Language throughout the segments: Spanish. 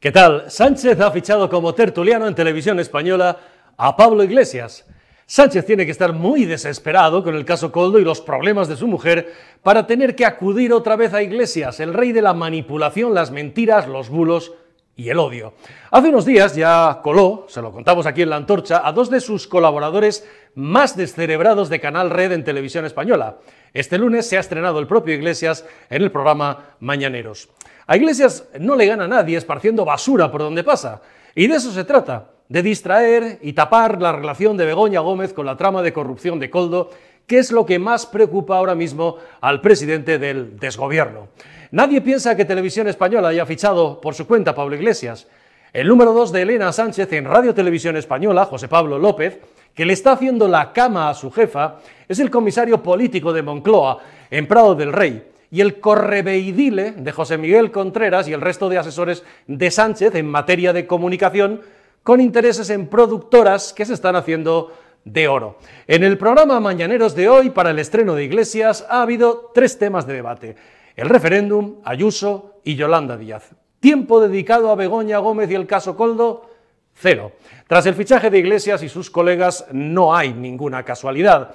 ¿Qué tal? Sánchez ha fichado como tertuliano en Televisión Española a Pablo Iglesias. Sánchez tiene que estar muy desesperado con el caso Koldo y los problemas de su mujer para tener que acudir otra vez a Iglesias, el rey de la manipulación, las mentiras, los bulos y el odio. Hace unos días ya coló, se lo contamos aquí en La Antorcha, a dos de sus colaboradores más descerebrados de Canal Red en Televisión Española. Este lunes se ha estrenado el propio Iglesias en el programa Mañaneros. A Iglesias no le gana a nadie esparciendo basura por donde pasa, y de eso se trata, de distraer y tapar la relación de Begoña Gómez con la trama de corrupción de Koldo, que es lo que más preocupa ahora mismo al presidente del desgobierno. Nadie piensa que Televisión Española haya fichado por su cuenta a Pablo Iglesias. El número 2 de Elena Sánchez en Radio Televisión Española, José Pablo López, que le está haciendo la cama a su jefa, es el comisario político de Moncloa, en Prado del Rey, y el correveidile de José Miguel Contreras y el resto de asesores de Sánchez en materia de comunicación, con intereses en productoras que se están haciendo de oro. En el programa Mañaneros de hoy, para el estreno de Iglesias, ha habido 3 temas de debate: el referéndum, Ayuso y Yolanda Díaz. ¿Tiempo dedicado a Begoña Gómez y el caso Koldo? 0. Tras el fichaje de Iglesias y sus colegas no hay ninguna casualidad.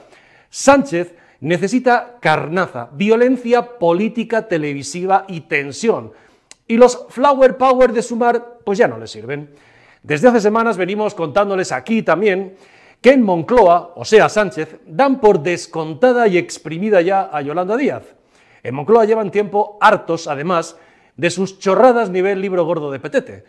Sánchez necesita carnaza, violencia política, televisiva y tensión. Y los flower power de Sumar pues ya no le sirven. Desde hace semanas venimos contándoles aquí también que en Moncloa, o sea Sánchez, dan por descontada y exprimida ya a Yolanda Díaz. En Moncloa llevan tiempo hartos, además, de sus chorradas nivel libro gordo de Petete.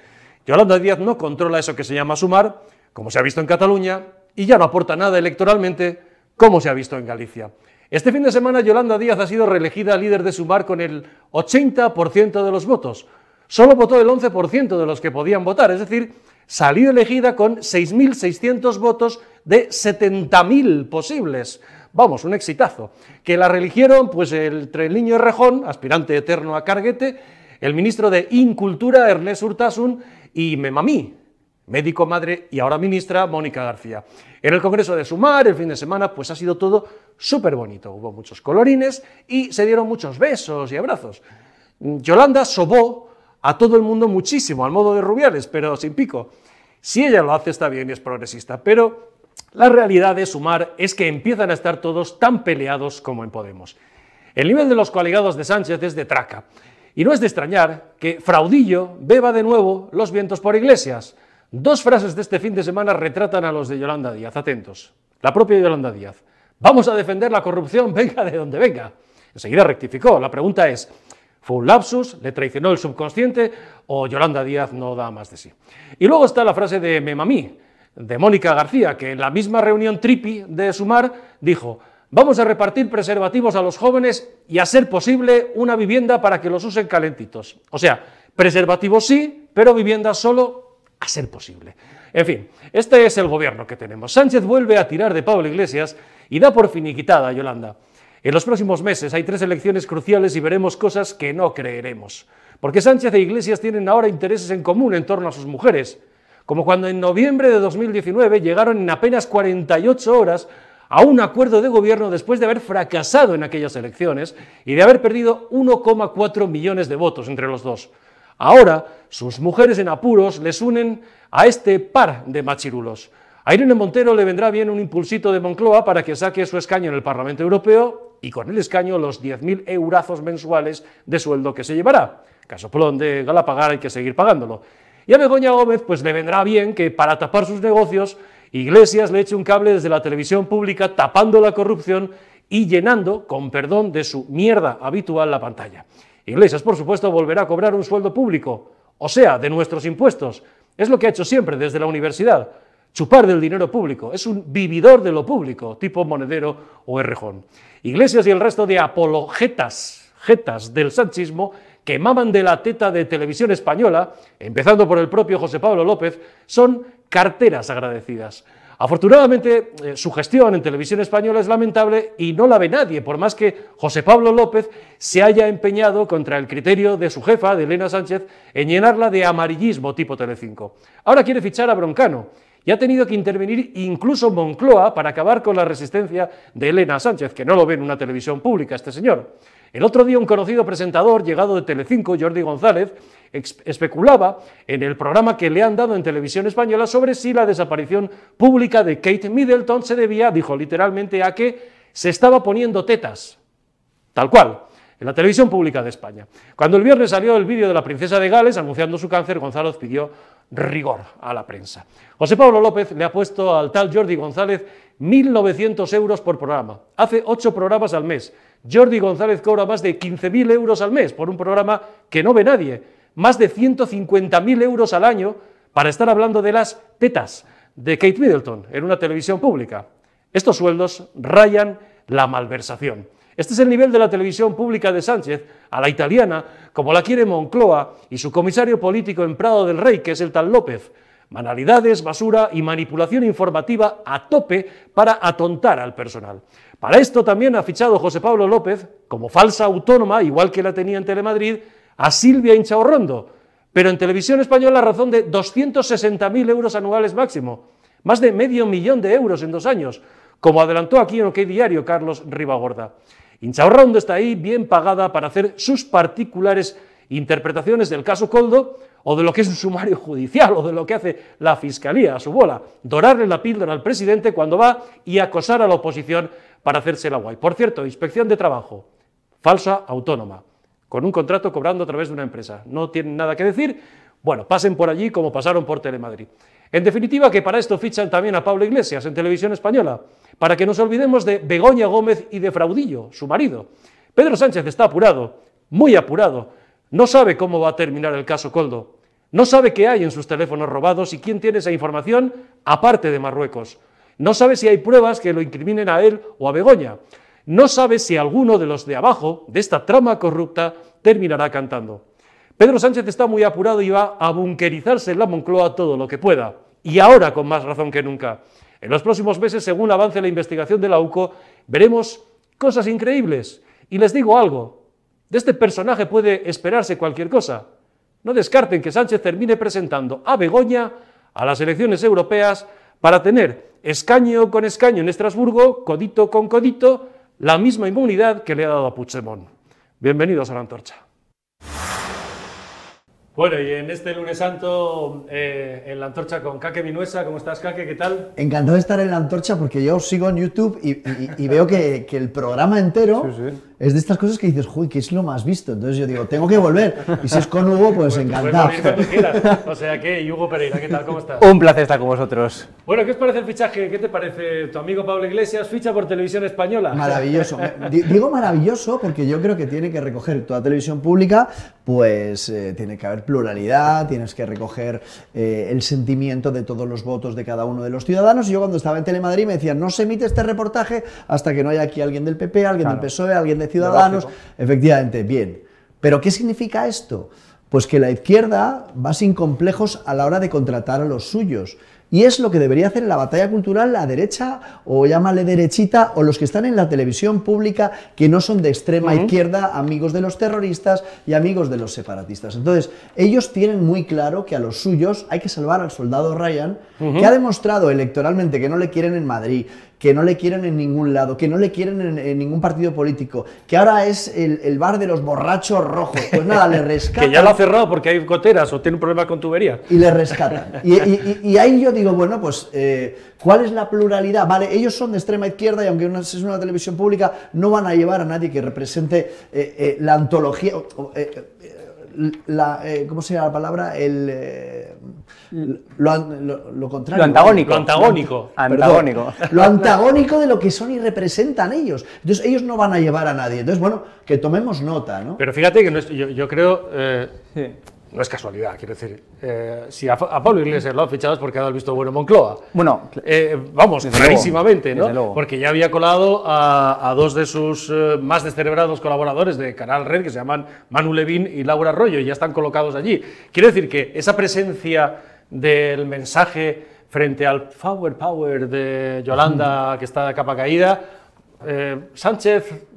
Yolanda Díaz no controla eso que se llama Sumar, como se ha visto en Cataluña, y ya no aporta nada electoralmente, como se ha visto en Galicia. Este fin de semana Yolanda Díaz ha sido reelegida líder de Sumar con el 80% de los votos. Solo votó el 11% de los que podían votar, es decir, salió elegida con 6.600 votos de 70.000 posibles. Vamos, un exitazo. Que la reeligieron pues el Treliño Errejón, aspirante eterno a carguete, el ministro de Incultura, Ernest Urtasun, y Memamí, médico madre y ahora ministra, Mónica García. En el Congreso de Sumar, el fin de semana, pues ha sido todo súper bonito. Hubo muchos colorines y se dieron muchos besos y abrazos. Yolanda sobó a todo el mundo muchísimo, al modo de Rubiales, pero sin pico. Si ella lo hace está bien y es progresista, pero la realidad de Sumar es que empiezan a estar todos tan peleados como en Podemos. El nivel de los coaligados de Sánchez es de traca, y no es de extrañar que Fraudillo beba de nuevo los vientos por Iglesias. 2 frases de este fin de semana retratan a los de Yolanda Díaz, atentos. La propia Yolanda Díaz: vamos a defender la corrupción, venga de donde venga. Enseguida rectificó. La pregunta es: ¿fue un lapsus? ¿Le traicionó el subconsciente? ¿O Yolanda Díaz no da más de sí? Y luego está la frase de Memamí, de Mónica García, que en la misma reunión tripi de Sumar dijo: vamos a repartir preservativos a los jóvenes y a ser posible una vivienda para que los usen calentitos. O sea, preservativos sí, pero vivienda solo a ser posible. En fin, este es el gobierno que tenemos. Sánchez vuelve a tirar de Pablo Iglesias y da por finiquitada a Yolanda. En los próximos meses hay 3 elecciones cruciales y veremos cosas que no creeremos. Porque Sánchez e Iglesias tienen ahora intereses en común en torno a sus mujeres. Como cuando en noviembre de 2019 llegaron en apenas 48 horas a un acuerdo de gobierno después de haber fracasado en aquellas elecciones y de haber perdido 1,4 millones de votos entre los dos. Ahora, sus mujeres en apuros les unen a este par de machirulos. A Irene Montero le vendrá bien un impulsito de Moncloa para que saque su escaño en el Parlamento Europeo y con el escaño los 10.000 eurazos mensuales de sueldo que se llevará. Casoplón de Galapagar, hay que seguir pagándolo. Y a Begoña Gómez pues le vendrá bien que para tapar sus negocios Iglesias le eche un cable desde la televisión pública tapando la corrupción y llenando, con perdón, de su mierda habitual la pantalla. Iglesias, por supuesto, volverá a cobrar un sueldo público, o sea, de nuestros impuestos. Es lo que ha hecho siempre desde la universidad, chupar del dinero público. Es un vividor de lo público, tipo Monedero o Errejón. Iglesias y el resto de apologetas del sanchismo que maman de la teta de Televisión Española, empezando por el propio José Pablo López, son carteras agradecidas. Afortunadamente, su gestión en Televisión Española es lamentable y no la ve nadie, por más que José Pablo López se haya empeñado contra el criterio de su jefa, de Elena Sánchez, en llenarla de amarillismo tipo Telecinco. Ahora quiere fichar a Broncano y ha tenido que intervenir incluso Moncloa para acabar con la resistencia de Elena Sánchez, que no lo ve en una televisión pública este señor. El otro día un conocido presentador llegado de Telecinco, Jordi González, especulaba en el programa que le han dado en Televisión Española sobre si la desaparición pública de Kate Middleton se debía, dijo literalmente, a que se estaba poniendo tetas, tal cual, en la televisión pública de España. Cuando el viernes salió el vídeo de la princesa de Gales anunciando su cáncer, González pidió rigor a la prensa. José Pablo López le ha puesto al tal Jordi González 1.900 euros por programa. Hace 8 programas al mes. Jordi González cobra más de 15.000 euros al mes por un programa que no ve nadie. Más de 150.000 euros al año para estar hablando de las tetas de Kate Middleton en una televisión pública. Estos sueldos rayan la malversación. Este es el nivel de la televisión pública de Sánchez, a la italiana, como la quiere Moncloa y su comisario político en Prado del Rey, que es el tal López. Banalidades, basura y manipulación informativa a tope para atontar al personal. Para esto también ha fichado José Pablo López, como falsa autónoma, igual que la tenía en Telemadrid, a Silvia Inchaurrondo, pero en Televisión Española a razón de 260.000 euros anuales máximo, más de medio millón de euros en 2 años, como adelantó aquí en OK Diario Carlos Ribagorda. Inchaurrondo está ahí bien pagada para hacer sus particulares interpretaciones del caso Koldo o de lo que es un sumario judicial o de lo que hace la Fiscalía a su bola, dorarle la píldora al presidente cuando va y acosar a la oposición para hacerse la guay. Por cierto, Inspección de Trabajo, falsa autónoma, con un contrato cobrando a través de una empresa. No tienen nada que decir, bueno, pasen por allí como pasaron por Telemadrid. En definitiva, que para esto fichan también a Pablo Iglesias en Televisión Española, para que nos olvidemos de Begoña Gómez y de Fraudillo, su marido. Pedro Sánchez está apurado, muy apurado, no sabe cómo va a terminar el caso Koldo, no sabe qué hay en sus teléfonos robados y quién tiene esa información aparte de Marruecos, no sabe si hay pruebas que lo incriminen a él o a Begoña, no sabe si alguno de los de abajo, de esta trama corrupta, terminará cantando. Pedro Sánchez está muy apurado y va a bunkerizarse en la Moncloa todo lo que pueda, y ahora con más razón que nunca. En los próximos meses, según avance la investigación de la UCO, veremos cosas increíbles. Y les digo algo, de este personaje puede esperarse cualquier cosa. No descarten que Sánchez termine presentando a Begoña a las elecciones europeas para tener escaño con escaño en Estrasburgo, codito con codito, la misma inmunidad que le ha dado a Puigdemont. Bienvenidos a La Antorcha. Bueno, y en este lunes santo, en La Antorcha con Kake Vinuesa. ¿Cómo estás, Kake? ¿Qué tal? Encantado de estar en La Antorcha porque yo os sigo en YouTube y veo que el programa entero es de estas cosas que dices, uy, ¿qué es lo más visto? Entonces yo digo, tengo que volver. Y si es con Hugo, pues encantado. Cuando quieras. O sea que, y Hugo Pereira, ¿qué tal? ¿Cómo estás? Un placer estar con vosotros. Bueno, ¿qué os parece el fichaje? ¿Qué te parece? Tu amigo Pablo Iglesias ficha por Televisión Española. Maravilloso. Digo maravilloso porque yo creo que tiene que recoger toda televisión pública, pues tiene que haber pluralidad, tienes que recoger el sentimiento de todos los votos de cada uno de los ciudadanos. Y yo cuando estaba en Telemadrid me decían, no se emite este reportaje hasta que no haya aquí alguien del PP, alguien del PSOE, alguien de Ciudadanos. Efectivamente, bien. ¿Pero qué significa esto? Pues que la izquierda va sin complejos a la hora de contratar a los suyos. Y es lo que debería hacer en la batalla cultural la derecha, o llámale derechita, o los que están en la televisión pública, que no son de extrema izquierda, amigos de los terroristas y amigos de los separatistas. Entonces, ellos tienen muy claro que a los suyos hay que salvar al soldado Ryan, que ha demostrado electoralmente que no le quieren en Madrid, que no le quieren en ningún lado, que no le quieren en ningún partido político, que ahora es el bar de los borrachos rojos. Pues nada, le rescatan. Que ya lo ha cerrado porque hay goteras o tiene un problema con tubería. Y le rescatan. Y ahí yo digo, bueno, pues, ¿cuál es la pluralidad? Vale, ellos son de extrema izquierda y aunque es una televisión pública, no van a llevar a nadie que represente la antología... ¿cómo se llama la palabra? Lo contrario. Lo antagónico. Lo antagónico. Antagónico. Lo antagónico de lo que son y representan ellos. Entonces ellos no van a llevar a nadie. Entonces, bueno, que tomemos nota, ¿no? Pero fíjate que no es, yo creo... No es casualidad, quiero decir. Si a Pablo Iglesias lo han fichado es porque ha dado el visto bueno Moncloa. Bueno, vamos, clarísimamente, luego, ¿no? Porque ya había colado a dos de sus más descerebrados colaboradores de Canal Red, que se llaman Manu Levín y Laura Arroyo, y ya están colocados allí. Quiero decir que esa presencia del mensaje frente al power de Yolanda, que está de capa caída, Sánchez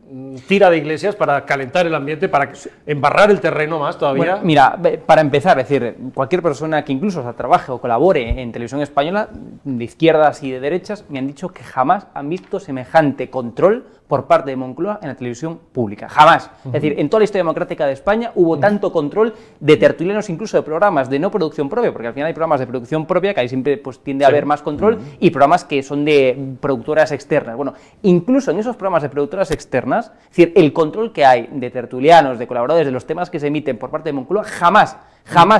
tira de Iglesias para calentar el ambiente, para embarrar el terreno más todavía? Bueno, mira, para empezar, es decir, cualquier persona que incluso trabaje o colabore en televisión española, de izquierdas y de derechas, me han dicho que jamás han visto semejante control por parte de Moncloa en la televisión pública. Jamás. Es decir, en toda la historia democrática de España hubo tanto control de tertulianos, incluso de programas de no producción propia, porque al final hay programas de producción propia, que ahí siempre pues, tiende a haber más control, y programas que son de productoras externas. Bueno, incluso en esos programas de productoras externas, es decir, el control que hay de tertulianos, de colaboradores, de los temas que se emiten por parte de Moncloa, jamás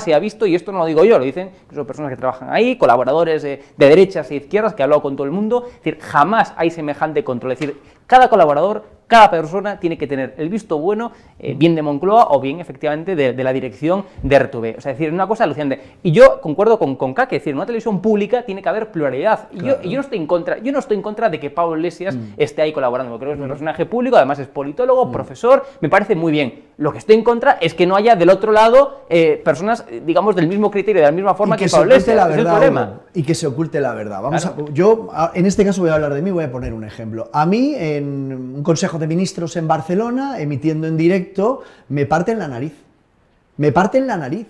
se ha visto, y esto no lo digo yo, lo dicen incluso personas que trabajan ahí, colaboradores de derechas e izquierdas, que he hablado con todo el mundo. Es decir, jamás hay semejante control. Es decir, cada colaborador, cada persona tiene que tener el visto bueno, bien de Moncloa o bien efectivamente de la dirección de RTV. O sea, es decir, una cosa alucinante. Y yo concuerdo con Kake, es decir, en una televisión pública tiene que haber pluralidad. Claro. Y yo no estoy en contra de que Pablo Iglesias esté ahí colaborando, porque creo que es un personaje público, además es politólogo, profesor, me parece muy bien. Lo que estoy en contra es que no haya del otro lado personas, digamos, del mismo criterio, de la misma forma que Pablo Iglesias. Es el problema. Y que se oculte la verdad. Yo, en este caso, voy a hablar de mí, voy a poner un ejemplo. A mí, en un consejo de ministros en Barcelona, emitiendo en directo, me parten la nariz. Me parten la nariz.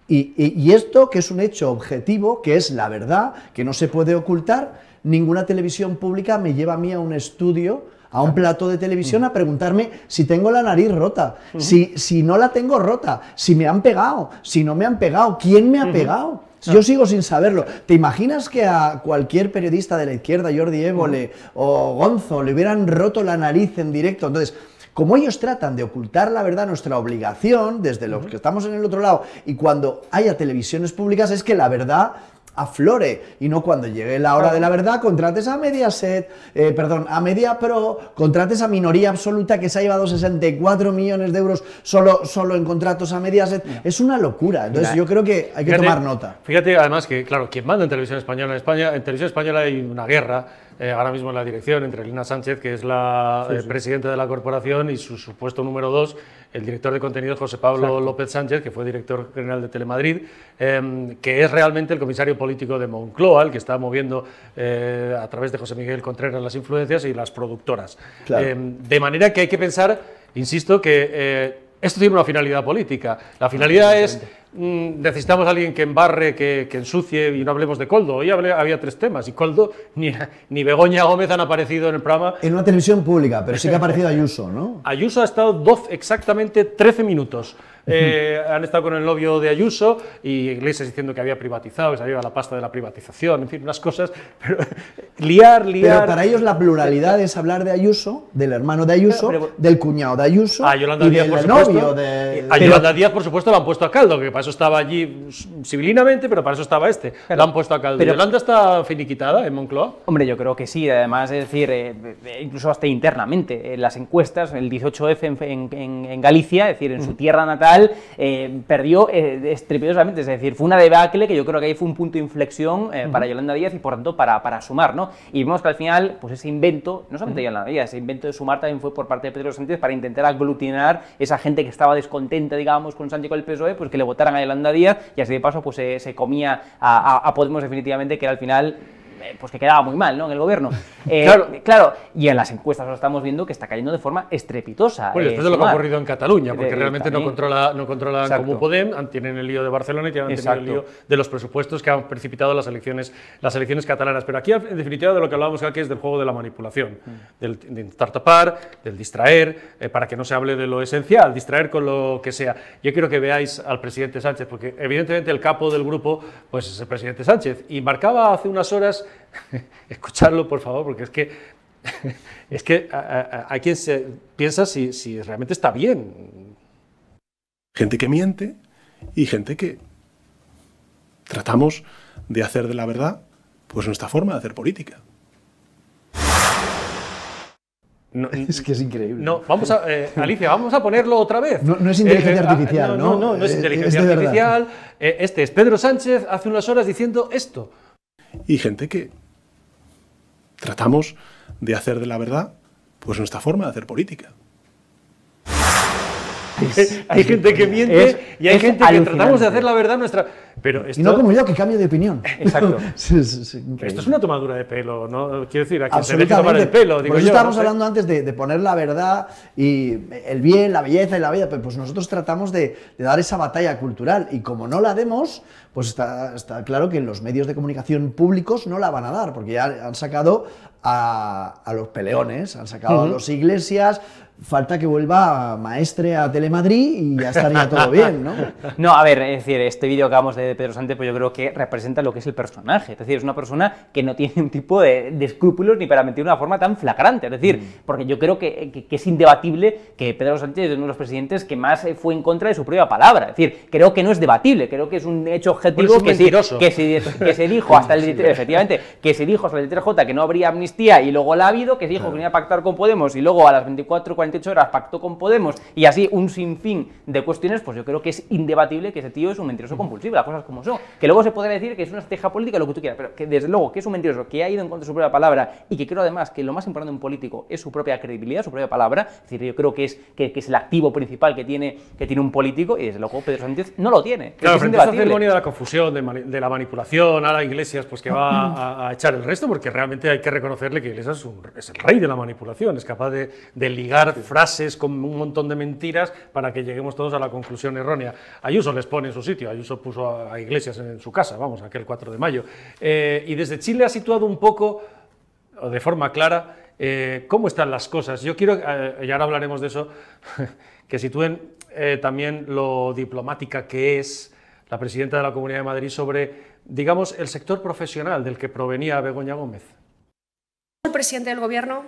Y esto, que es un hecho objetivo, que es la verdad, que no se puede ocultar, ninguna televisión pública me lleva a mí a un estudio, a un plató de televisión, a preguntarme si tengo la nariz rota, si no la tengo rota, si me han pegado, si no me han pegado, quién me ha pegado. Yo sigo sin saberlo. ¿Te imaginas que a cualquier periodista de la izquierda, Jordi Évole o Gonzo, le hubieran roto la nariz en directo? Entonces, como ellos tratan de ocultar la verdad, nuestra obligación, desde los que estamos en el otro lado, y cuando haya televisiones públicas, es que la verdad aflore, y no cuando llegue la hora de la verdad contrates a Mediaset, a Mediapro, contrates a Minoría Absoluta, que se ha llevado 64 millones de euros solo en contratos a Mediaset. Es una locura. Entonces yo creo que hay que tomar nota. Fíjate además que, claro, quien manda en televisión española en España, en televisión española hay una guerra ahora mismo en la dirección entre Elena Sánchez, que es la presidenta de la corporación, y su supuesto número 2, el director de contenido José Pablo López Sánchez, que fue director general de Telemadrid, que es realmente el comisario político de Moncloa, el que está moviendo a través de José Miguel Contreras las influencias y las productoras. Claro. De manera que hay que pensar, insisto, que esto tiene una finalidad política. La finalidad es, necesitamos a alguien que embarre, que ensucie, y no hablemos de Koldo. Hoy había 3 temas, y Koldo ni Begoña Gómez han aparecido en el programa. En una televisión pública, pero sí que ha aparecido Ayuso, ¿no? Ayuso ha estado exactamente 13 minutos. Han estado con el novio de Ayuso, y Iglesias diciendo que había privatizado, que se había la pasta de la privatización, en fin, unas cosas, pero liar. Pero para ellos la pluralidad es hablar de Ayuso, del hermano de Ayuso, del cuñado de Ayuso, a Yolanda y Díaz, del por supuesto, novio de... A Yolanda Díaz, por supuesto, la han puesto a caldo, que para eso estaba allí civilinamente, pero para eso estaba la han puesto a caldo. Pero ¿Yolanda está finiquitada en Moncloa? Hombre, yo creo que sí, además, es decir, incluso hasta internamente, en las encuestas, el 18F en Galicia, es decir, en su tierra natal, perdió estrepitosamente, es decir, fue una debacle que yo creo que ahí fue un punto de inflexión para Yolanda Díaz y por tanto para Sumar, ¿no? Y vemos que al final, pues ese invento, no solamente Yolanda Díaz, ese invento de Sumar también fue por parte de Pedro Sánchez para intentar aglutinar esa gente que estaba descontenta, digamos, con Sánchez y con el PSOE, pues que le votaran a Yolanda Díaz, y así de paso pues se comía a Podemos definitivamente, que era al final... pues que quedaba muy mal, ¿no?, en el gobierno. Claro, y en las encuestas lo estamos viendo que está cayendo de forma estrepitosa. Pues después de lo que ha ocurrido en Cataluña, porque realmente no controlan como Podem, tienen el lío de Barcelona y tienen el lío de los presupuestos que han precipitado las elecciones catalanas. Pero aquí, en definitiva, de lo que hablábamos aquí es del juego de la manipulación, de intentar tapar, del distraer, para que no se hable de lo esencial, distraer con lo que sea. Yo quiero que veáis al presidente Sánchez, porque evidentemente el capo del grupo pues es el presidente Sánchez, y marcaba hace unas horas... Escuchadlo, por favor, porque es que hay quien se piensa si realmente está bien. Gente que miente y gente que tratamos de hacer de la verdad pues nuestra forma de hacer política. No, es que es increíble. No, Alicia, vamos a ponerlo otra vez. No es inteligencia artificial, ¿no? No es inteligencia artificial. Este es Pedro Sánchez hace unas horas diciendo esto. Y gente que tratamos de hacer de la verdad pues nuestra forma de hacer política. Hay gente que miente y hay gente que tratamos de hacer la verdad nuestra... Pero Y no como yo, que cambio de opinión. Exacto. Esto es una tomadura de pelo, ¿no? Quiero decir, a quien se mete a tomar el pelo. Digo Por eso yo, estábamos no sé. hablando antes de poner la verdad y el bien, la belleza y la vida, pues nosotros tratamos de dar esa batalla cultural y como no la demos, pues está claro que en los medios de comunicación públicos no la van a dar, porque ya han sacado a los peleones, han sacado a los Iglesias. Falta que vuelva Maestre a Telemadrid y ya estaría todo bien, ¿no? No, a ver, es decir, este vídeo que hablamos de Pedro Sánchez, pues yo creo que representa lo que es el personaje. Es decir, es una persona que no tiene un tipo de escrúpulos ni para mentir de una forma tan flagrante. Es decir, porque yo creo que es indebatible que Pedro Sánchez es uno de los presidentes que más fue en contra de su propia palabra. Es decir, creo que no es debatible, creo que es un hecho objetivo Pues que se dijo hasta el efectivamente, que se dijo hasta el 3J que no habría amnistía y luego la ha habido, que se dijo que venía a pactar con Podemos y luego a las 48 horas pactó con Podemos y así un sinfín de cuestiones, pues yo creo que es indebatible que ese tío es un mentiroso compulsivo, las cosas como son. Que luego se podrá decir que es una estrategia política, lo que tú quieras, pero que desde luego que es un mentiroso, que ha ido en contra de su propia palabra y que creo además que lo más importante de un político es su propia credibilidad, su propia palabra. Es decir, yo creo que es el activo principal que tiene un político y desde luego Pedro Sánchez no lo tiene. Claro, es frente a esta indebatible. ceremonia de la confusión, de la manipulación, a la Iglesias, pues que va a echar el resto, porque realmente hay que reconocerle que Iglesias es el rey de la manipulación, es capaz de ligar frases con un montón de mentiras para que lleguemos todos a la conclusión errónea. Ayuso les pone en su sitio, Ayuso puso a Iglesias en su casa, vamos, aquel 4 de mayo. Y desde Chile ha situado un poco, o de forma clara, cómo están las cosas. Yo quiero, y ahora hablaremos de eso, que sitúen también lo diplomática que es la presidenta de la Comunidad de Madrid sobre, digamos, el sector profesional del que provenía Begoña Gómez. El presidente del Gobierno,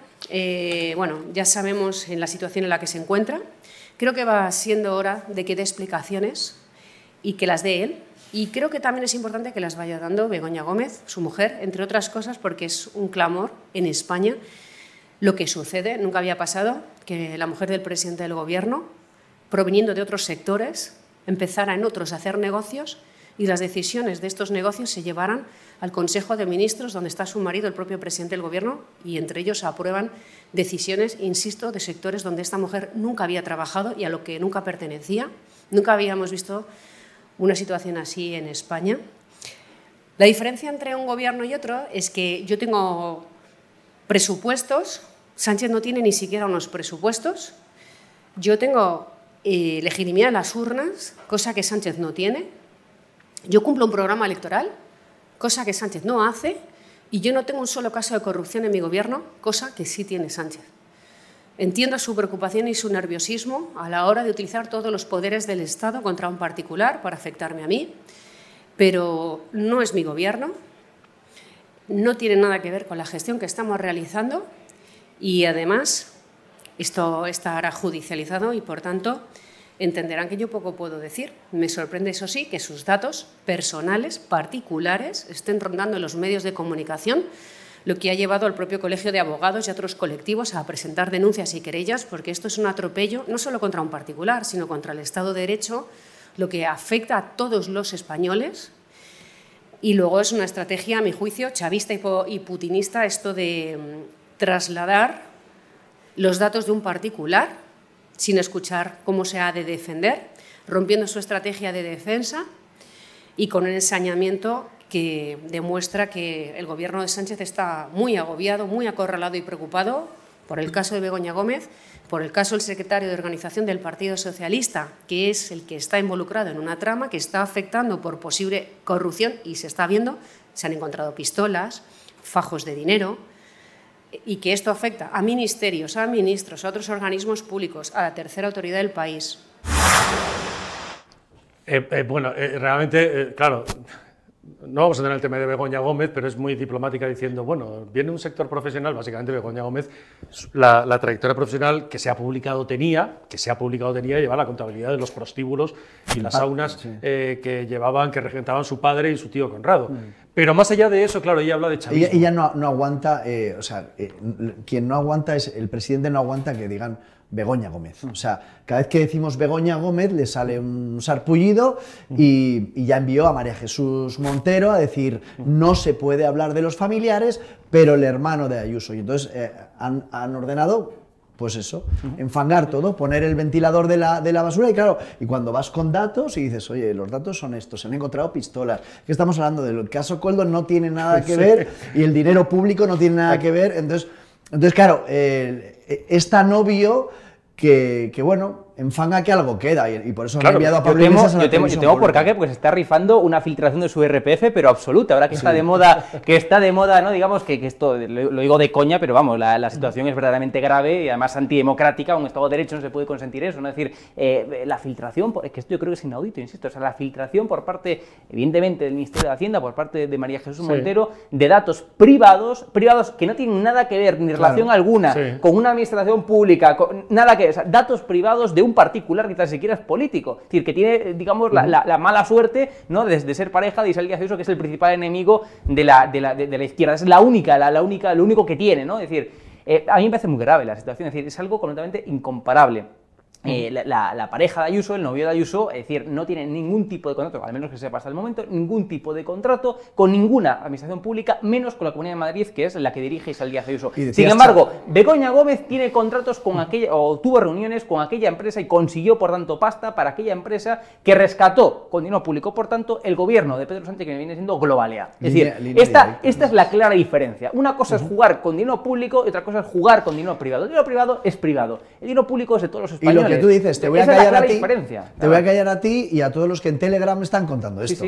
bueno, ya sabemos en la situación en la que se encuentra. Creo que va siendo hora de que dé explicaciones y que las dé él. Y creo que también es importante que las vaya dando Begoña Gómez, su mujer, entre otras cosas, porque es un clamor en España lo que sucede. Nunca había pasado que la mujer del presidente del Gobierno, proveniendo de otros sectores, empezara en otros a hacer negocios y las decisiones de estos negocios se llevaran al Consejo de Ministros, donde está su marido, el propio presidente del Gobierno, y entre ellos se aprueban decisiones, insisto, de sectores donde esta mujer nunca había trabajado y a lo que nunca pertenecía. Nunca habíamos visto una situación así en España. La diferencia entre un gobierno y otro es que yo tengo presupuestos, Sánchez no tiene ni siquiera unos presupuestos, yo tengo legitimidad en las urnas, cosa que Sánchez no tiene, yo cumplo un programa electoral, cosa que Sánchez no hace, y yo no tengo un solo caso de corrupción en mi gobierno, cosa que sí tiene Sánchez. Entiendo su preocupación y su nerviosismo a la hora de utilizar todos los poderes del Estado contra un particular para afectarme a mí, pero no es mi gobierno, no tiene nada que ver con la gestión que estamos realizando y además esto estará judicializado y por tanto entenderán que yo poco puedo decir. Me sorprende, eso sí, que sus datos personales, particulares, estén rondando en los medios de comunicación, lo que ha llevado al propio Colegio de Abogados y a otros colectivos a presentar denuncias y querellas, porque esto es un atropello no solo contra un particular, sino contra el Estado de Derecho, lo que afecta a todos los españoles. Y luego es una estrategia, a mi juicio, chavista y putinista, esto de trasladar los datos de un particular sin escuchar cómo se ha de defender, rompiendo su estrategia de defensa y con un ensañamiento que demuestra que el Gobierno de Sánchez está muy agobiado, muy acorralado y preocupado por el caso de Begoña Gómez, por el caso del secretario de Organización del Partido Socialista, que es el que está involucrado en una trama que está afectando por posible corrupción y se está viendo, se han encontrado pistolas, fajos de dinero, y que esto afecta a ministerios, a ministros, a otros organismos públicos, a la tercera autoridad del país. Realmente, claro, no vamos a tener el tema de Begoña Gómez, pero es muy diplomática diciendo, bueno, viene un sector profesional, básicamente Begoña Gómez, la trayectoria profesional que se ha publicado tenía, lleva la contabilidad de los prostíbulos y las saunas que regentaban su padre y su tío Conrado. Pero más allá de eso, claro, ella habla de chavismo. Ella no aguanta, quien no aguanta es, el presidente no aguanta que digan Begoña Gómez. O sea, cada vez que decimos Begoña Gómez le sale un sarpullido y ya envió a María Jesús Montero a decir no se puede hablar de los familiares, pero el hermano de Ayuso. Y entonces han ordenado Pues eso, enfangar todo, poner el ventilador de la basura y claro, y cuando vas con datos y dices, oye, los datos son estos, se han encontrado pistolas, que estamos hablando del caso Koldo, no tiene nada que ver y el dinero público no tiene nada que ver, entonces claro, es tan obvio que bueno, enfanga que algo queda y por eso claro, han enviado a Pablo Iglesias a la yo temo por Kake porque se está rifando una filtración de su RPF, pero absoluta, ahora que está de moda, ¿no? Digamos que esto, lo digo de coña, pero vamos, la situación es verdaderamente grave y además antidemocrática, un Estado de Derecho no se puede consentir eso, ¿no? Es decir, la filtración, que esto yo creo que es inaudito, insisto, o sea, la filtración por parte, evidentemente, del Ministerio de Hacienda, por parte de María Jesús Montero, de datos privados que no tienen nada que ver, ni relación alguna, con una administración pública, nada que ver, o sea, datos privados de un particular que ni tan siquiera es político, es decir, que tiene, digamos, la mala suerte, ¿no?, de ser pareja de Isabel Díaz Ayuso, que es el principal enemigo de la izquierda, es lo único que tiene, ¿no? Es decir, a mí me parece muy grave la situación, es decir, es algo completamente incomparable. La pareja de Ayuso, el novio de Ayuso, es decir, no tiene ningún tipo de contrato, al menos que sepa hasta el momento, ningún tipo de contrato con ninguna administración pública, menos con la Comunidad de Madrid, que es la que dirige Isabel Díaz Ayuso. Sin embargo, Begoña Gómez tiene contratos con aquella, o tuvo reuniones con aquella empresa y consiguió, por tanto, pasta para aquella empresa que rescató con dinero público, por tanto, el gobierno de Pedro Sánchez, que viene siendo Globalea. Es decir, esta es la clara diferencia. Una cosa es jugar con dinero público y otra cosa es jugar con dinero privado. El dinero privado es privado. El dinero público es de todos los españoles. Que tú dices, te voy a callar a ti y a todos los que en Telegram están contando esto.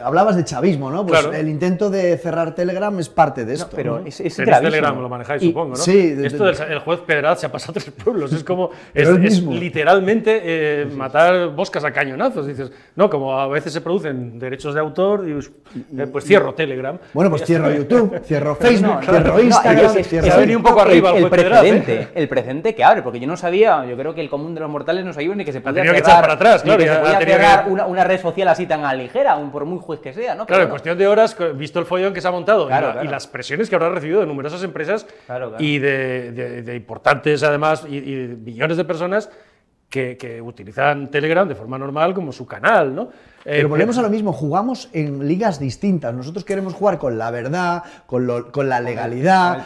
Hablabas de chavismo, ¿no? Pues el intento de cerrar Telegram es parte de esto. Pero ¿no? es Telegram lo manejáis, supongo, ¿no? Sí. Esto el juez Pedraz se ha pasado a 3 pueblos. Es como, es literalmente matar moscas a cañonazos. Dices, no, como a veces se producen derechos de autor, pues cierro Telegram. Bueno, pues cierro YouTube, cierro Facebook, cierro Instagram. Ha venido un poco arriba el precedente, el precedente que abre, porque yo no sabía, yo creo que el común de los mortales no sabía ni que se podía cerrar, que echar para atrás, claro, que se podía cerrar una red social así tan a ligera, por muy juez que sea, ¿no? Claro, en cuestión de horas, visto el follón que se ha montado y las presiones que habrá recibido de numerosas empresas y de importantes, además, y millones de personas que utilizan Telegram de forma normal como su canal, ¿no? Pero volvemos a lo mismo, jugamos en ligas distintas. Nosotros queremos jugar con la verdad, con la legalidad,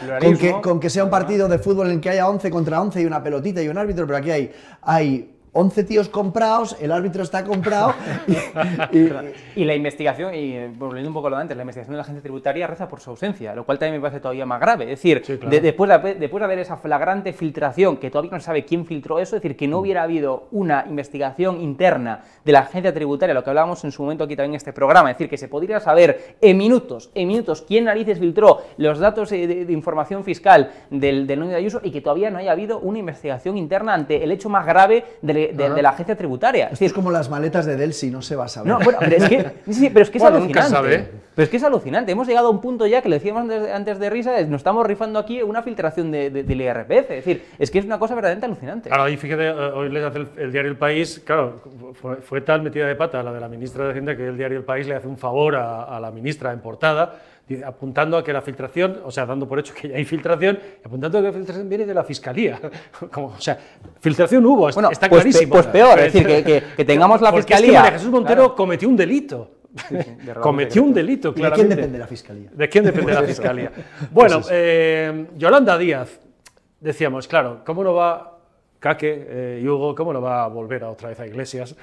con que sea un partido de fútbol en el que haya 11 contra 11 y una pelotita y un árbitro, pero aquí hay 11 tíos comprados, el árbitro está comprado y la investigación, y volviendo un poco a lo de antes, la investigación de la agencia tributaria reza por su ausencia, lo cual también me parece todavía más grave. Es decir, después de haber esa flagrante filtración, que todavía no se sabe quién filtró eso, es decir, que no hubiera habido una investigación interna de la agencia tributaria, lo que hablábamos en su momento aquí también en este programa, es decir, que se podría saber en minutos quién narices filtró los datos de información fiscal del novio de Ayuso y que todavía no haya habido una investigación interna ante el hecho más grave de la agencia tributaria. Es decir, es como las maletas de Delsi, no se va a saber. No, bueno, pero es que es alucinante. Pero es que es alucinante. Hemos llegado a un punto ya que lo decíamos antes de risa, nos estamos rifando aquí una filtración del IRPF. Es decir, es que es una cosa verdaderamente alucinante. Claro, y fíjate, hoy les hace el diario El País, claro, fue tal metida de pata la de la ministra de Hacienda que el diario El País le hace un favor a la ministra en portada, apuntando a que la filtración, o sea, dando por hecho que ya hay filtración, apuntando a que la filtración viene de la Fiscalía. O sea, filtración hubo, bueno, está clarísimo. Pues peor, es decir, que tengamos la Fiscalía. Es que María Jesús Montero cometió un delito. Cometió un delito, claramente. ¿De quién depende la Fiscalía? ¿De quién depende la Fiscalía? Bueno, Yolanda Díaz, decíamos, claro, ¿cómo no va Kake y Hugo, cómo no va a volver otra vez a Iglesias,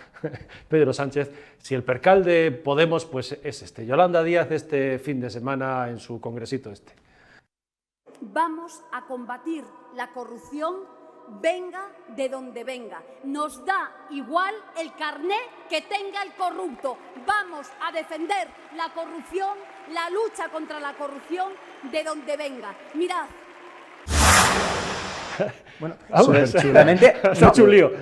Pedro Sánchez, si el percal de Podemos pues es este? Yolanda Díaz este fin de semana en su congresito este. Vamos a combatir la corrupción, venga de donde venga. Nos da igual el carné que tenga el corrupto. Vamos a defender la corrupción, la lucha contra la corrupción de donde venga. Mirad. Bueno, realmente se ha hecho un lío.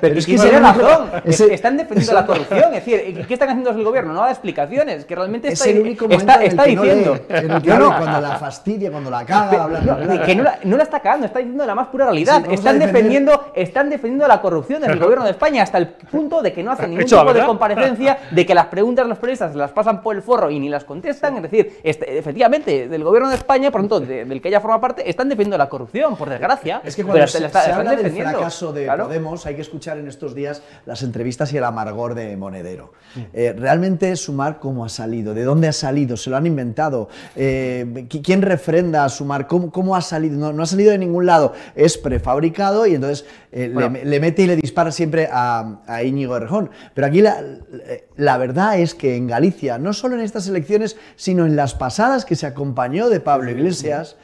Pero es que tiene razón. Están defendiendo la corrupción. Es decir, ¿qué están haciendo el gobierno? No da explicaciones. Que realmente es el único momento está diciendo. Cuando la fastidia, cuando la caga, que no la está cagando, está diciendo la más pura realidad. Están defendiendo la corrupción del gobierno de España hasta el punto de que no hacen ningún tipo de comparecencia, de que las preguntas de los periodistas se las pasan por el forro y ni las contestan. Es decir, efectivamente, del gobierno de España, por tanto, del que ella forma parte, están defendiendo la corrupción, por desgracia. Es que pero se están habla del defendiendo. fracaso de Claro. Podemos, hay que escuchar en estos días las entrevistas y el amargor de Monedero. Realmente Sumar, ¿cómo ha salido? ¿De dónde ha salido? ¿Se lo han inventado? ¿Quién refrenda a Sumar? ¿Cómo ha salido? No ha salido de ningún lado. Es prefabricado y entonces le mete y le dispara siempre a Íñigo Errejón. Pero aquí la verdad es que en Galicia, no solo en estas elecciones, sino en las pasadas que se acompañó de Pablo Iglesias,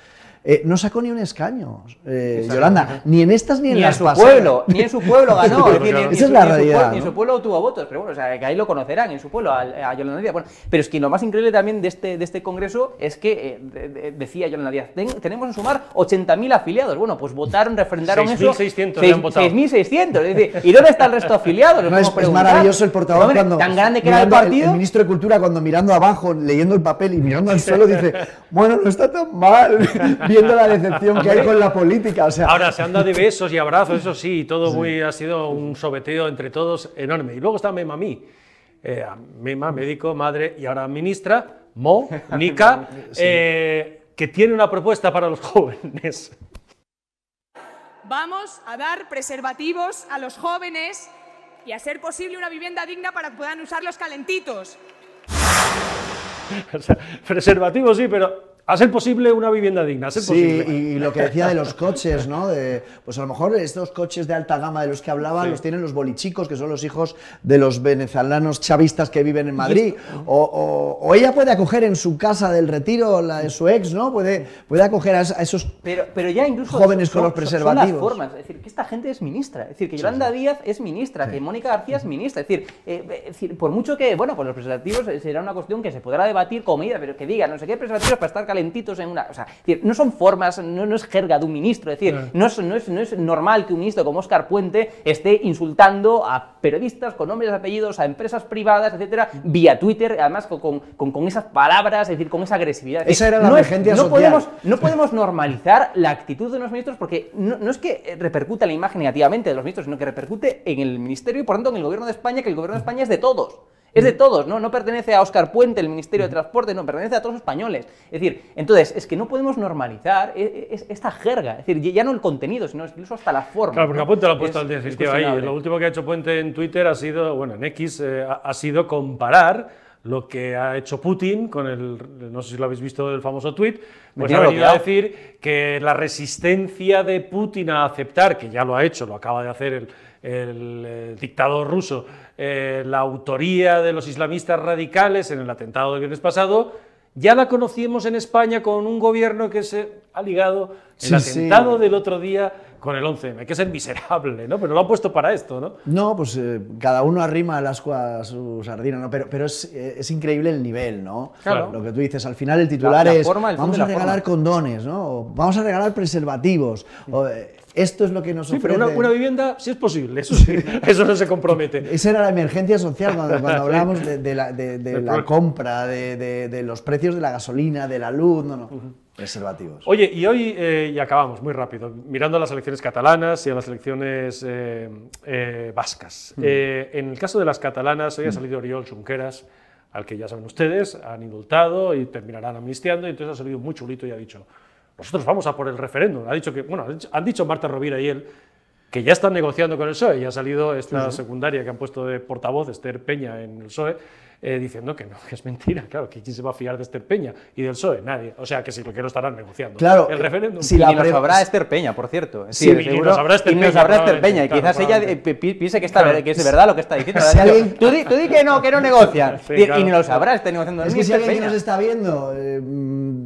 no sacó ni un escaño, Yolanda, ni en estas ni en las pasadas. Ni en su pueblo ganó. Es decir, Esa es la realidad, ni en su pueblo tuvo votos, pero bueno, o sea, que ahí lo conocerán, en su pueblo, a Yolanda Díaz. Bueno, pero es que lo más increíble también de este congreso es que, decía Yolanda Díaz, tenemos en Sumar 80.000 afiliados. Bueno, pues votaron, refrendaron 6.600 eso. le han votado. 6.600. Es decir, ¿y dónde está el resto de afiliados? No, es maravilloso el portavoz Hombre, cuando tan grande que era el mirando partido. el ministro de Cultura cuando mirando abajo, leyendo el papel y mirando al suelo dice, bueno, no está tan mal, viendo la decepción que hay con la política. O sea, Ahora se anda de besos y abrazos, eso sí, todo ha sido un sobeteo entre todos enorme. Y luego está Memamí, Mema, médico, madre y ahora ministra, Mónica, que tiene una propuesta para los jóvenes. Vamos a dar preservativos a los jóvenes y a ser posible una vivienda digna para que puedan usarlos calentitos. O sea, preservativo sí, pero a ser posible una vivienda digna, a ser posible. y lo que decía de los coches, ¿no? Pues a lo mejor estos coches de alta gama de los que hablaba los tienen los bolichicos, que son los hijos de los venezolanos chavistas que viven en Madrid. O ella puede acoger en su casa del Retiro, la de su ex, ¿no? Puede acoger a esos pero ya incluso jóvenes con los preservativos. Son las formas, es decir, que esta gente es ministra, es decir, que Yolanda Díaz es ministra, que Mónica García es ministra, es decir, por mucho que, bueno, pues los preservativos será una cuestión que se podrá debatir como medida, pero que diga, no sé qué preservativos para estar calentitos en una... O sea, es decir, no son formas, no es jerga de un ministro, es decir, no es normal que un ministro como Óscar Puente esté insultando a periodistas con nombres y apellidos, a empresas privadas, etcétera, vía Twitter, además con esas palabras, es decir, con esa agresividad. Esa era la emergencia social. No podemos normalizar la actitud de los ministros porque no es que repercute la imagen negativamente de los ministros, sino que repercute en el ministerio y por tanto en el gobierno de España, que el gobierno de España es de todos. Es de todos, no pertenece a Óscar Puente, el Ministerio de Transporte, no, pertenece a todos los españoles. Es decir, entonces, es que no podemos normalizar esta jerga, es decir, ya no el contenido, sino incluso hasta la forma. Claro, porque a Puente lo ha puesto al Es definitiva ahí. cuestionable. Lo último que ha hecho Puente en Twitter ha sido, bueno, en X, ha sido comparar lo que ha hecho Putin con no sé si lo habéis visto, el famoso tuit, pues ha venido a decir que la resistencia de Putin a aceptar, que ya lo ha hecho, lo acaba de hacer el dictador ruso, la autoría de los islamistas radicales en el atentado del viernes pasado, ya la conocíamos en España con un gobierno que se ha ligado el atentado del otro día con el 11M. Hay que ser miserable, ¿no? Pero lo han puesto para esto, ¿no? No, pues cada uno arrima al ascua a su sardina, ¿no? Pero es increíble el nivel, ¿no? Claro. Lo que tú dices, al final el titular es vamos a regalar condones, ¿no? O vamos a regalar preservativos. Esto es lo que nos ofrece. Pero una vivienda, si es posible, eso sí, eso no se compromete. Esa era la emergencia social cuando hablábamos de la compra, de los precios de la gasolina, de la luz, preservativos. Oye, y hoy, y acabamos muy rápido, mirando a las elecciones catalanas y a las elecciones vascas. En el caso de las catalanas, hoy ha salido Oriol Junqueras, al que ya saben ustedes, han indultado y terminarán amnistiando, y entonces ha salido muy chulito y ha dicho: nosotros vamos a por el referéndum. Ha dicho que, bueno, han dicho Marta Rovira y él que ya están negociando con el PSOE, y ha salido esta secundaria que han puesto de portavoz, Esther Peña, en el PSOE, diciendo que no, que es mentira, claro, que quién se va a fiar de Esther Peña y del PSOE, nadie. O sea, que si lo que lo estarán negociando. Claro, el referéndum. Y ni lo sabrá Esther Peña, por cierto. Sí, y ni lo sabrá Esther Peña, y quizás ella piense que es verdad lo que está diciendo. Tú di que no negocian. Y ni lo sabrá, está negociando. Es que si alguien que nos está viendo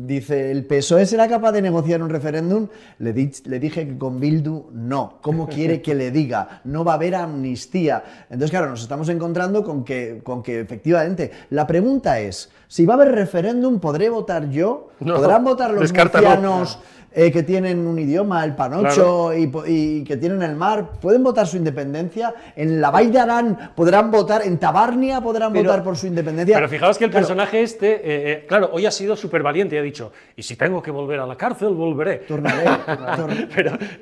dice, el PSOE será capaz de negociar un referéndum, le dije que con Bildu no. ¿Cómo quiere que le diga? No va a haber amnistía. Entonces, claro, nos estamos encontrando con que efectivamente, la pregunta es, si va a haber referéndum, ¿podré votar yo? No, ¿Podrán votar los murcianos claro, que tienen un idioma, el panocho, y que tienen el mar? ¿Pueden votar su independencia? ¿En la Vall d'Aran podrán votar? ¿En Tabarnia podrán votar por su independencia? Pero fijaos que el personaje claro, hoy ha sido súper valiente y ha dicho, y si tengo que volver a la cárcel, volveré. Tornaré.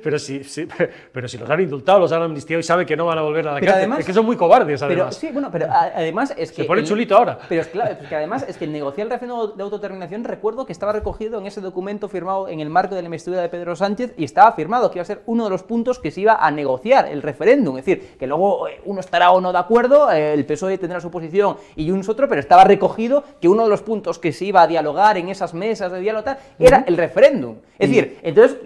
pero si los han indultado, los han amnistiado y saben que no van a volver a la cárcel, además, es que son muy cobardes, además. Pero además es que... Se pone chulito ahora. Pero es claro, es que además es que el negociar el referéndum de autodeterminación, recuerdo que estaba recogido en ese documento firmado en el marco del la investidura de Pedro Sánchez y estaba firmado que iba a ser uno de los puntos que se iba a negociar, el referéndum. Es decir, que luego uno estará o no de acuerdo, el PSOE tendrá su posición y Junts otro, pero estaba recogido que uno de los puntos que se iba a dialogar en esas mesas de diálogo tal, era el referéndum. Es decir, entonces,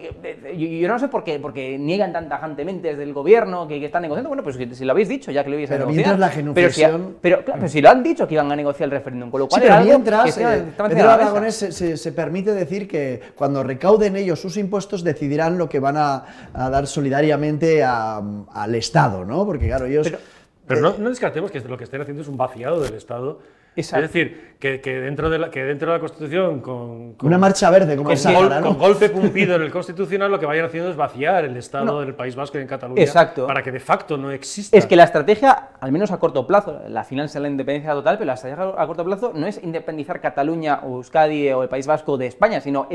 yo no sé porque niegan tan tajantemente desde el gobierno que están negociando. Bueno, pues si lo habéis dicho, ya que lo habéis negociado. Mientras la genuflexión... Pero si lo han dicho que iban a negociar el referéndum, con lo cual sí, pero mientras Pedro Aragonés se se permite decir que cuando recauden ellos sus impuestos decidirán lo que van a dar solidariamente al Estado, ¿no? Porque claro, ellos... Pero no descartemos que lo que estén haciendo es un vaciado del Estado. Exacto. Es decir, que dentro de la Constitución, con una marcha verde, como con golpe cumplido en el Constitucional, lo que vayan haciendo es vaciar el Estado del País Vasco y en Cataluña. Exacto. Para que de facto no exista. Es que la estrategia, al menos a corto plazo, la final será la independencia total, pero la estrategia a corto plazo no es independizar Cataluña o Euskadi o el País Vasco de España, sino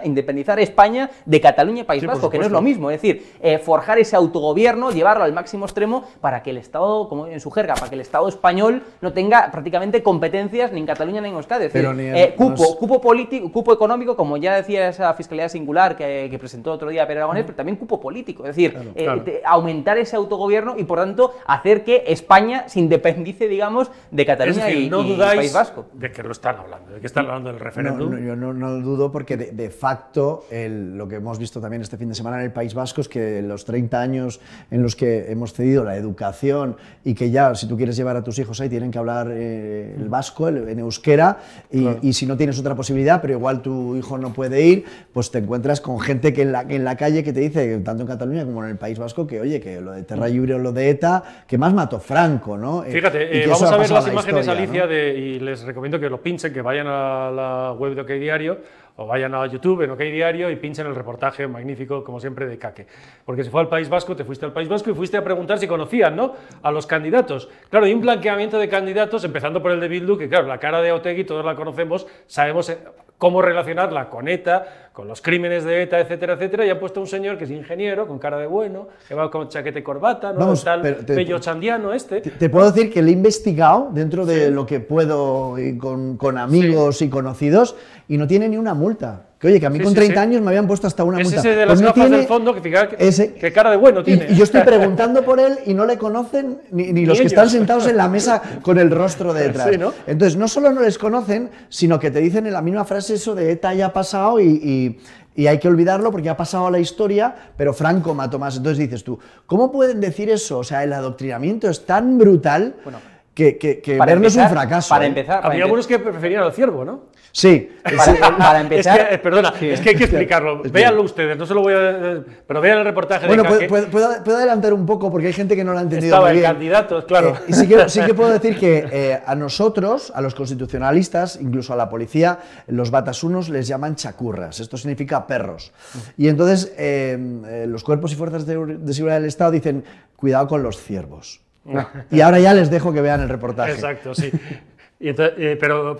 independizar España de Cataluña y País Vasco, que no es lo mismo. Es decir, forjar ese autogobierno, llevarlo al máximo extremo para que el Estado, como en su jerga, para que el Estado español no tenga prácticamente competencias ni en Cataluña ni en Euskadi. Es decir, cupo político, cupo económico, como ya decía esa fiscalidad singular que presentó otro día Pedro Aragonés, pero también cupo político. Es decir, aumentar ese autogobierno y por tanto hacer que España se independice, digamos, de Cataluña y País Vasco. De que lo están hablando, de que están hablando del referéndum. Yo no dudo porque de facto lo que hemos visto también este fin de semana en el País Vasco es que los 30 años en los que hemos cedido la educación y que ya si tú quieres llevar a tus hijos ahí tienen que hablar el vasco, en euskera, y si no tienes otra posibilidad, pero igual tu hijo no puede ir, pues te encuentras con gente que en la calle que te dice, tanto en Cataluña como en el País Vasco, que oye, que lo de Terra Lliure o lo de ETA, que más mató Franco, ¿no? Fíjate, vamos a ver las imágenes, Alicia, ¿no? Y les recomiendo que lo pinchen, que vayan a la web de OK Diario, o vayan a YouTube en OK Diario y pinchen el reportaje magnífico, como siempre, de Kake. Porque se fue al País Vasco, te fuiste al País Vasco y fuiste a preguntar si conocían, ¿no?, a los candidatos. Claro, hay un blanqueamiento de candidatos, empezando por el de Bildu, que claro, la cara de Otegi todos la conocemos, sabemos cómo relacionarla con ETA, con los crímenes de ETA, etcétera, etcétera, y han puesto un señor que es ingeniero, con cara de bueno, que va con chaqueta y corbata, ¿no? Vamos, tal Pello Chandiano Te puedo decir que le he investigado dentro de lo que puedo con amigos y conocidos, y no tiene ni una multa. Que oye, que a mí con 30 años me habían puesto hasta una multa. Es ese de las gafas del fondo, que fíjate que cara de bueno tiene. Y yo estoy preguntando por él y no le conocen ni los que están sentados en la mesa con el rostro de detrás. Sí, ¿no? Entonces, no solo no les conocen, sino que te dicen en la misma frase eso de ETA ya ha pasado y hay que olvidarlo porque ha pasado a la historia, pero Franco mató más. Entonces dices tú, ¿cómo pueden decir eso? O sea, el adoctrinamiento es tan brutal que verlo es un fracaso. Para empezar, había algunos que preferían al ciervo, ¿no? Sí. Para empezar... Es que hay que explicarlo. Véanlo ustedes, no se lo voy a... Pero vean el reportaje de Kake. Puedo adelantar un poco porque hay gente que no lo ha entendido muy bien. Estaba el candidato, claro. Y sí que puedo decir que a nosotros, a los constitucionalistas, incluso a la policía, los batasunos les llaman chacurras. Esto significa perros. Y entonces los cuerpos y fuerzas de seguridad del Estado dicen, cuidado con los ciervos. Y ahora ya les dejo que vean el reportaje. Exacto, sí. Y entonces, pero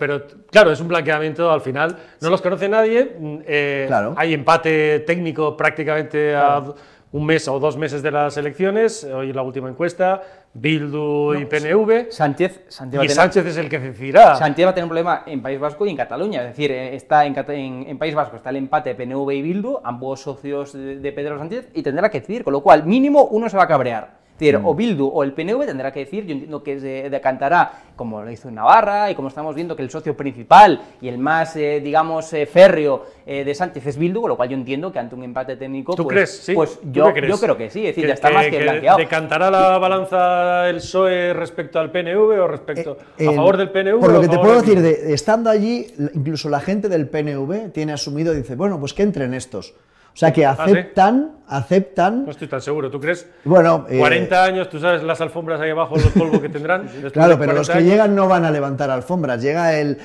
claro, es un blanqueamiento al final. No los conoce nadie. Claro. Hay empate técnico prácticamente a un mes o 2 meses de las elecciones. Hoy la última encuesta, Bildu y PNV. Sánchez es el que decidirá. Sánchez va a tener un problema en País Vasco y en Cataluña. Es decir, está en País Vasco está el empate PNV y Bildu, ambos socios de Pedro Sánchez, y tendrá que decidir, con lo cual mínimo uno se va a cabrear. Es decir, o Bildu o el PNV tendrá que decir, yo entiendo que se decantará, como lo hizo en Navarra, y como estamos viendo que el socio principal y el más, digamos, férreo de Sánchez es Bildu, con lo cual yo entiendo que ante un empate técnico, ¿Tú crees? Sí. Pues yo creo que sí, es decir, ya está más que blanqueado. ¿Decantará la balanza el PSOE respecto al PNV o respecto a favor del PNV? Por lo que te puedo decir, estando allí, incluso la gente del PNV tiene asumido, dice, bueno, pues que entren estos. O sea, que aceptan... No estoy tan seguro, ¿tú crees? Bueno, 40 años, tú sabes las alfombras ahí abajo, el polvo que tendrán. Claro, pero los que llegan no van a levantar alfombras, llega el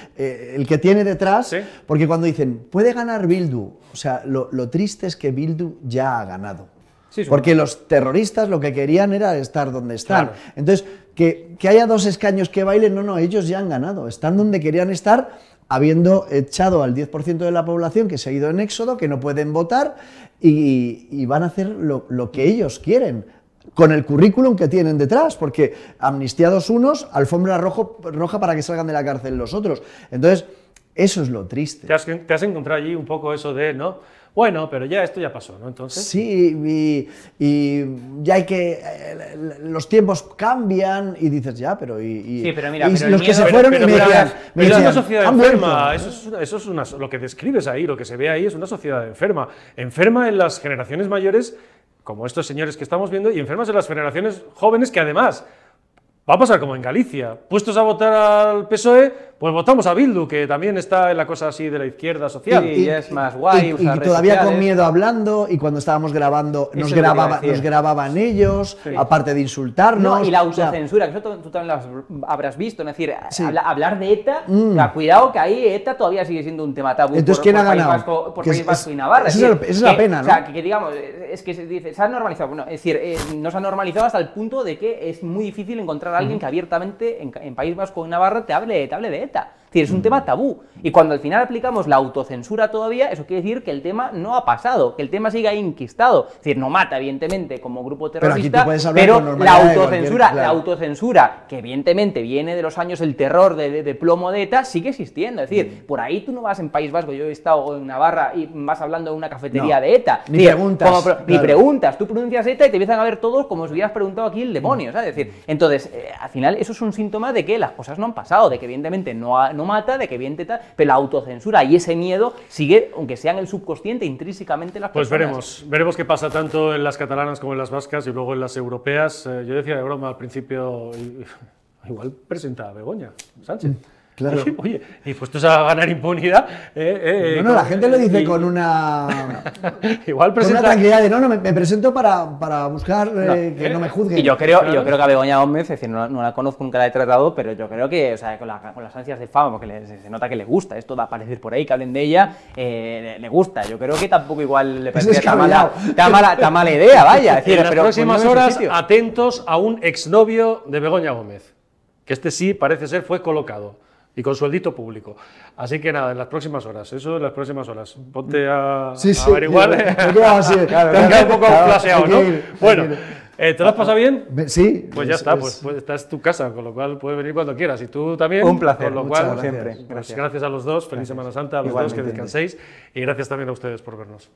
que tiene detrás, ¿sí? Porque cuando dicen, puede ganar Bildu, o sea, lo triste es que Bildu ya ha ganado. Sí, porque los terroristas lo que querían era estar donde están. Claro. Entonces, que haya 2 escaños que bailen, no, ellos ya han ganado, están donde querían estar, habiendo echado al 10% de la población que se ha ido en éxodo, que no pueden votar, y van a hacer lo que ellos quieren, con el currículum que tienen detrás, porque amnistiados unos, alfombra roja para que salgan de la cárcel los otros. Entonces, Eso es lo triste. Te has encontrado allí un poco eso de, ¿no? Bueno, pero ya esto ya pasó, ¿no? Entonces... Sí, y ya hay que... los tiempos cambian y dices, ya, pero... Sí, pero mira, y pero los que se pero- fueron pero y me decían, es una sociedad "Han enferma, vuelto". eso es lo que describes ahí, lo que se ve ahí es una sociedad enferma. Enferma en las generaciones mayores, como estos señores que estamos viendo, y enfermas en las generaciones jóvenes que además... Va a pasar como en Galicia. Puestos a votar al PSOE, pues votamos a Bildu, que también está en la cosa así de la izquierda social. Sí, y es más guay, Y usar redes todavía con sociales. miedo hablando, y cuando estábamos grabando Eso es lo que iba a decir. nos grababan ellos, aparte de insultarnos. No, y la o sea, autocensura, que eso tú también lo habrás visto, es decir, Sí. hablar de ETA, o sea, cuidado que ahí ETA todavía sigue siendo un tema tabú. Entonces, ¿quién ha País ganado? Vasco, por Que País es- Vasco y Navarra. esa es la pena, O sea, ¿no? que digamos, es que se dice, se ha normalizado, bueno, es decir, no se ha normalizado hasta el punto de que es muy difícil encontrar a alguien que abiertamente en País Vasco o en Navarra te hable de ETA. Es decir, es un tema tabú. Y cuando al final aplicamos la autocensura todavía, eso quiere decir que el tema no ha pasado, que el tema sigue ahí enquistado. Es decir, no mata, evidentemente, como grupo Pero aquí tú terrorista, puedes hablar pero con la normalidad de autocensura, cualquier- la claro. autocensura, que evidentemente viene de los años del terror de plomo de ETA, sigue existiendo. Es decir, por ahí tú no vas en País Vasco, yo he estado en Navarra y vas hablando en una cafetería No, de ETA. ni Es decir, preguntas, ni claro. preguntas, tú pronuncias ETA y te empiezan a ver todos como si hubieras preguntado aquí el demonio, ¿sabes? Es decir, entonces, al final eso es un síntoma de que las cosas no han pasado, de que evidentemente no mata, de que evidentemente tal, pero la autocensura y ese miedo sigue, aunque sea en el subconsciente, intrínsecamente en las Pues personas. veremos qué pasa tanto en las catalanas como en las vascas y luego en las europeas. Yo decía de broma al principio, igual presenta a Begoña Sánchez. Claro. Oye, y puestos a ganar impunidad. No, la gente lo dice con una... Igual Con una presenta. tranquilidad de, no, me presento para buscar que no me juzguen. Y yo creo que a Begoña Gómez, es decir, no la conozco, nunca la he tratado, pero yo creo que, o sea, con las ansias de fama, porque se nota que le gusta, esto da a aparecer por ahí, que hablen de ella, le gusta. Yo creo que tampoco igual le parece tan mala idea, vaya. Es decir, En las pero próximas ponlo en su horas, sitio. atentos a un exnovio de Begoña Gómez, que este sí parece ser fue colocado y con sueldito público. Así que nada, en las próximas horas, eso en las próximas horas. Ponte a averiguar. Me he quedado así, claro, Te has quedado un poco claro, flaseado, hay ¿no? que ir, hay Bueno, que ir. ¿te lo has pasado bien? Sí. Pues ya está, pues esta es tu casa, con lo cual puedes venir cuando quieras. Y tú también. Un placer, Con lo muchas cual, gracias. siempre. pues Gracias. gracias a los dos, feliz Semana Santa a los dos, que Igualmente. descanséis. Y gracias también a ustedes por vernos.